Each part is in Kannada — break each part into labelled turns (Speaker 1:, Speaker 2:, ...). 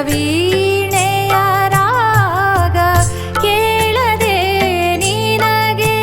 Speaker 1: ವೀಣೆಯ ರಾಗ ಕೇಳದೆ ನಿನಗೆ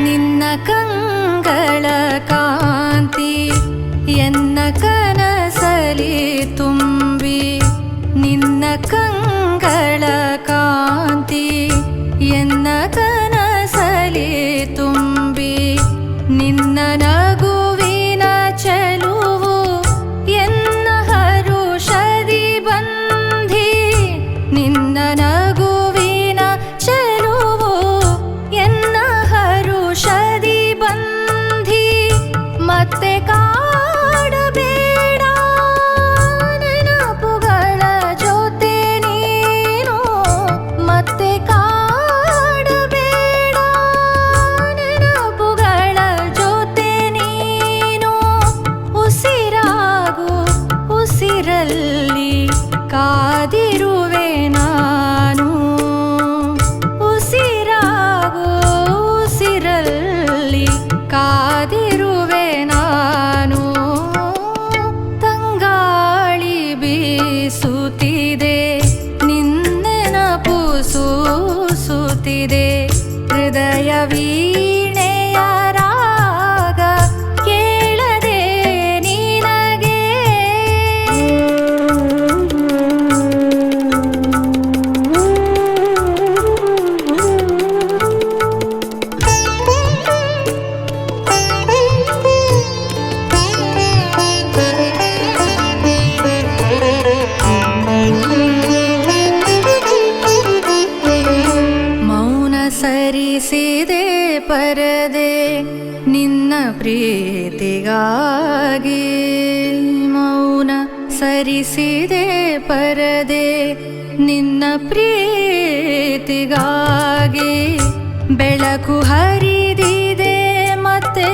Speaker 1: ನಿನ್ನ ಕಂಗಳ ಕಾಂತಿ ಎನ್ನ ಕನಸಲಿ ತುಂಬಿ ನಿನ್ನ ಕಂಗಳ ಕಾಂತಿ ಎನ್ನ ಕನಸಲಿ ತುಂಬಿ ನಿನ್ನ ನಗುವಿನ ಚೆಲುವು ಎನ್ನ ಹರುಷದಿ ಬಂಧಿ ನಿನ್ನ ನಗುವಿನ ಚೆಲುವು ಎನ್ನ ಹರುಷದಿ ಬಂಧಿ ಮತ್ತೆ ಕಾಡಬೇಡ ನೆನಪುಗಳ ಜೊತೆ ನೀನು ಮತ್ತೆ ಕಾಡಬೇಡ ನೆನಪುಗಳ ಜೊತೆ ನೀನು ಉಸಿರಾಗು ಉಸಿರಲ್ಲಿ ಕಾದಿರುವೆ ನಾನು ಉಸಿರಾಗು ಉಸಿರಲ್ಲಿ ಕಾದಿರುವೆ ನಾನು ತಂಗಾಳಿ ಬೀಸುತ್ತಿದೆ ನಿನ್ನೆನಪು ಸೂಸುತ್ತಿದೆ ಹೃದಯ ವೀಣೆಯ ರಾಗ ಕೇಳದೆ ನಿನಗೆ ಮೌನ ಸರಿಸಿದೆ ಪರದೆ ನಿನ್ನ ಪ್ರೀತಿಗಾಗಿ ಮೌನ ಸರಿಸಿದೆ ಪರದೆ ನಿನ್ನ ಪ್ರೀತಿಗಾಗಿ ಬೆಳಕು ಹರಿದಿದೆ ಮತ್ತೆ